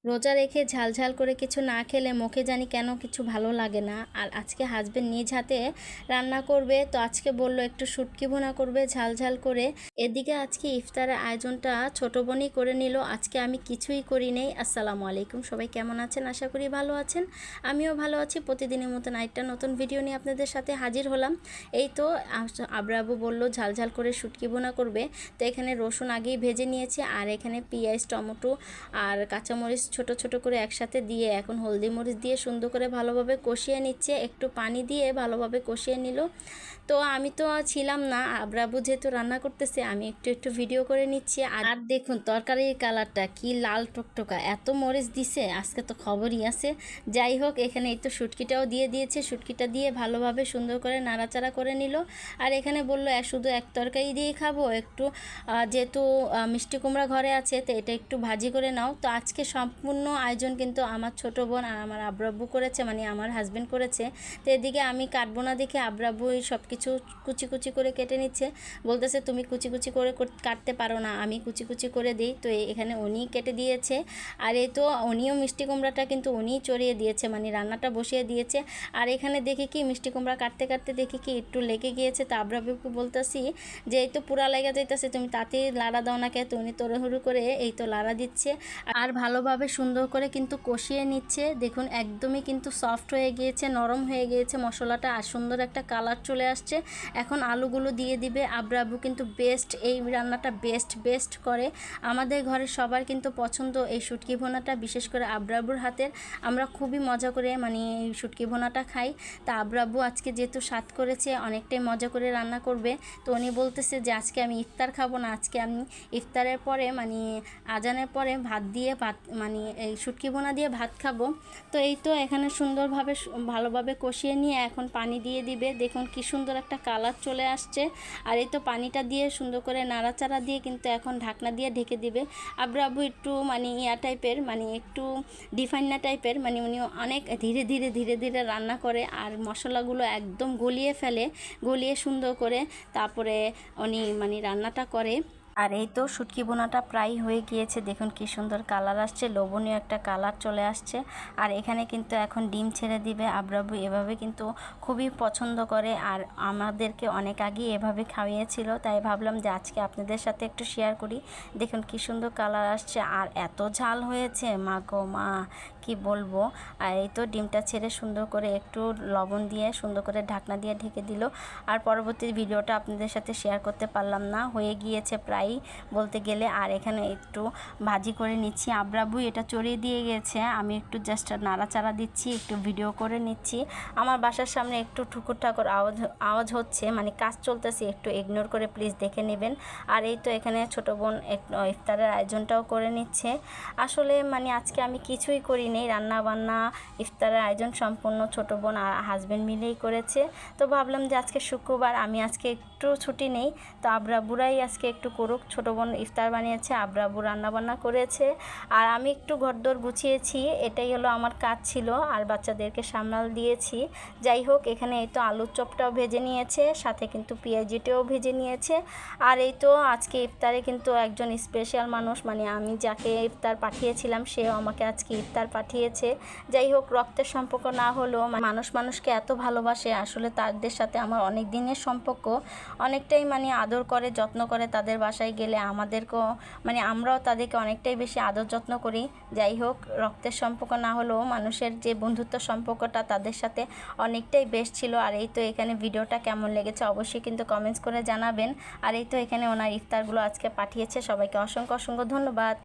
রোজা রেখে ঝালঝাল করে কিছু না খেলে মুখে জানি কেন কিছু ভালো লাগে না। আর আজকে হাজবেন্ড নিজ হাতে রান্না করবে, তো আজকে বলল একটু শুটকি ভুনা করবে ঝালঝাল করে। এদিকে আজকে ইফতারের আয়োজনটা ছোট বোনই করে নিল, আজকে আমি কিছুই করি নেই। আসসালামু আলাইকুম, সবাই কেমন আছেন? আশা করি ভালো আছেন। আমিও ভালো আছি। প্রতিদিনের মতন একটা নতুন ভিডিও নিয়ে আপনাদের সাথে হাজির হলাম। এই তো আবরাবু বলল ঝালঝাল করে শুটকি ভুনা করবে, তো এখানে রসুন আগেই ভেজে নিয়েছি, আর এখানে পেঁয়াজ, টমেটো আর কাঁচামরিচ ছোট ছোট করে একসাথে দিয়ে এখন হলদি মরিচ দিয়ে সুন্দর করে ভালোভাবে কষিয়ে নিচ্ছে। একটু পানি দিয়ে ভালোভাবে কষিয়ে নিল। তো আমি তো ছিলাম না, আবরাবু যেহেতু রান্না করতেছে আমি একটু একটু ভিডিও করে নিচ্ছি। আর দেখুন তরকারির কালারটা কি লাল টকটকা, এত মরিচ দিছে, আজকে তো খবরই আছে। যাই হোক, এখানে এই তো শুটকিটাও দিয়ে দিয়েছে, শুটকিটা দিয়ে ভালোভাবে সুন্দর করে নাড়াচাড়া করে নিল। আর এখানে বললো শুধু এক তরকারি দিয়েই খাবো, একটু যেহেতু মিষ্টি কুমড়া ঘরে আছে তো এটা একটু ভাজি করে নাও। তো আজকে সম্পূর্ণ আয়োজন কিন্তু আমার ছোট বোন আর আমার আব্রাব্বু করেছে, মানে আমার হাজবেন্ড করেছে। তো এদিকে আমি কাটবো না দেখে আব্রাব্বু সব কিছু কুচি কুচি করে কেটে নিচ্ছে। বলতেছে তুমি কুচি কুচি করে কাটতে পারো না, আমি কুচি কুচি করে দিই। তো এখানে উনিই কেটে দিয়েছে। আর এই তো উনিও মিষ্টি কুমড়াটা কিন্তু উনিই চড়িয়ে দিয়েছে, মানে রান্নাটা বসিয়ে দিয়েছে। আর এখানে দেখি কি মিষ্টি কুমড়া কাটতে কাটতে দেখি কি একটু লেগে গিয়েছে। তো আব্রাব্বুকে বলতেছি যে এই তো পুরা লেগে যাইতেছে, তুমি তাতে লাড়া দাও না কে? তো উনি তড়িঘড়ি করে এই তো লাড়া দিচ্ছে আর ভালোভাবে সুন্দর করে কিন্তু কষিয়ে নিচ্ছে। দেখুন একদমই কিন্তু সফট হয়ে গিয়েছে, নরম হয়ে গিয়েছে মশলাটা, আর সুন্দর একটা কালার চলে আসছে। এখন আলুগুলো দিয়ে দিবে। আব্রাবু কিন্তু বেস্ট, এই রান্নাটা বেস্ট করে। আমাদের ঘরের সবার কিন্তু পছন্দ এই শুটকি ভুনাটা, বিশেষ করে আব্রাবুর হাতের। আমরা খুবই মজা করে মানে এই শুটকি ভুনাটা খাই। তা আব্রাবু আজকে যেহেতু স্বাদ করেছে অনেকটাই মজা করে রান্না করবে। তো উনি বলতেছে যে আজকে আমি ইফতার খাবো না, আজকে আমি ইফতারের পরে মানে আজানের পরে ভাত দিয়ে মানে এই শুটকি ভুনা দিয়ে ভাত খাবো। তো এই তো এখানে সুন্দরভাবে ভালোভাবে কষিয়ে নিয়ে এখন পানি দিয়ে দিবে। দেখুন কি সুন্দর একটা কালার চলে আসছে। আর এই তো পানিটা দিয়ে সুন্দর করে নাড়াচাড়া দিয়ে কিন্তু এখন ঢাকনা দিয়ে ঢেকে দিবে। আব্রাবু একটু মানে ইয়া টাইপের, মানে একটু ডিফাইনা টাইপের, মানে উনি অনেক ধীরে ধীরে রান্না করে আর মশলাগুলো একদম গলিয়ে ফেলে, গলিয়ে সুন্দর করে তারপরে উনি মানে রান্নাটা করে। আর এই তো শুটকি বোনাটা প্রায় হয়ে গিয়েছে। দেখুন কি সুন্দর কালার আসছে, লোভনীয় একটা কালার চলে আসছে। আর এখানে কিন্তু এখন ডিম ছেড়ে দিবে। আব্রাবু এভাবে কিন্তু খুবই পছন্দ করে আর আমাদেরকে অনেক আগেই এভাবে খাইয়েছিল, তাই ভাবলাম যে আজকে আপনাদের সাথে একটু শেয়ার করি। দেখুন কি সুন্দর কালার আসছে আর এত ঝাল হয়েছে, মা গো মা কি বলবো। আর এই তো ডিমটা ছেড়ে সুন্দর করে একটু লবণ দিয়ে সুন্দর করে ঢাকনা দিয়ে ঢেকে দিল। আর পরবর্তী ভিডিওটা আপনাদের সাথে শেয়ার করতে পারলাম না, হয়ে গিয়েছে প্রায় বলতে গেলে। আর এখানে একটু ভাজি করে নিচ্ছি। আব্রাবু এটা চড়িয়ে দিয়ে গেছে, আমি একটু জাস্ট নাড়াচাড়া দিচ্ছি, একটু ভিডিও করে নিচ্ছি। আমার বাসার সামনে একটু ঠুকুর ঠাকুর আওয়াজ হচ্ছে, মানে কাজ চলতেছে, একটু ইগনোর করে প্লিজ দেখে নেবেন। আর এই তো এখানে ছোট বোন ইফতারের আয়োজনটাও করে নিচ্ছে। আসলে মানে আজকে আমি কিছুই করি নেই, রান্না বান্না ইফতারের আয়োজন সম্পূর্ণ ছোট বোন আর হাজব্যান্ড মিলেই করেছে। তো ভাবলাম যে আজকে শুক্রবার, আমি আজকে একটু ছুটি নেই, তো আব্রাবুরাই আজকে একটু করুক। ছোটো বোন ইফতার বানিয়েছে, আব্রাবু রান্নাবান্না করেছে, আর আমি একটু ঘরদোর গুছিয়েছি, এটাই হলো আমার কাজ ছিল, আর বাচ্চাদেরকে সামলাল দিয়েছি। যাই হোক, এখানে এই তো আলুর চপটাও ভেজে নিয়েছে, সাথে কিন্তু পেঁয়াজিটাও ভেজে নিয়েছে। আর এই তো আজকে ইফতারে কিন্তু একজন স্পেশাল মানুষ, মানে আমি যাকে ইফতার পাঠিয়েছিলাম সেও আমাকে আজকে ইফতার পাঠিয়েছে। যাই হোক, রক্তের সম্পর্ক না হলেও মানুষকে এত ভালোবাসে, আসলে তাদের সাথে আমার অনেক দিনের সম্পর্ক। অনেকটাই মানে আদর করে, যত্ন করে। তাদের বাসায় গেলে আমাদেরকেও মানে আমরাও তাদেরকে অনেকটাই বেশি আদর যত্ন করি। যাই হোক, রক্তের সম্পর্ক না হলেও মানুষের যে বন্ধুত্ব সম্পর্কটা তাদের সাথে অনেকটাই বেশ ছিল। আর এই তো এখানে ভিডিওটা কেমন লেগেছে অবশ্যই কিন্তু কমেন্টস করে জানাবেন। আর এই তো এখানে ওনার ইফতারগুলো আজকে পাঠিয়েছে, সবাইকে অসংখ্য ধন্যবাদ।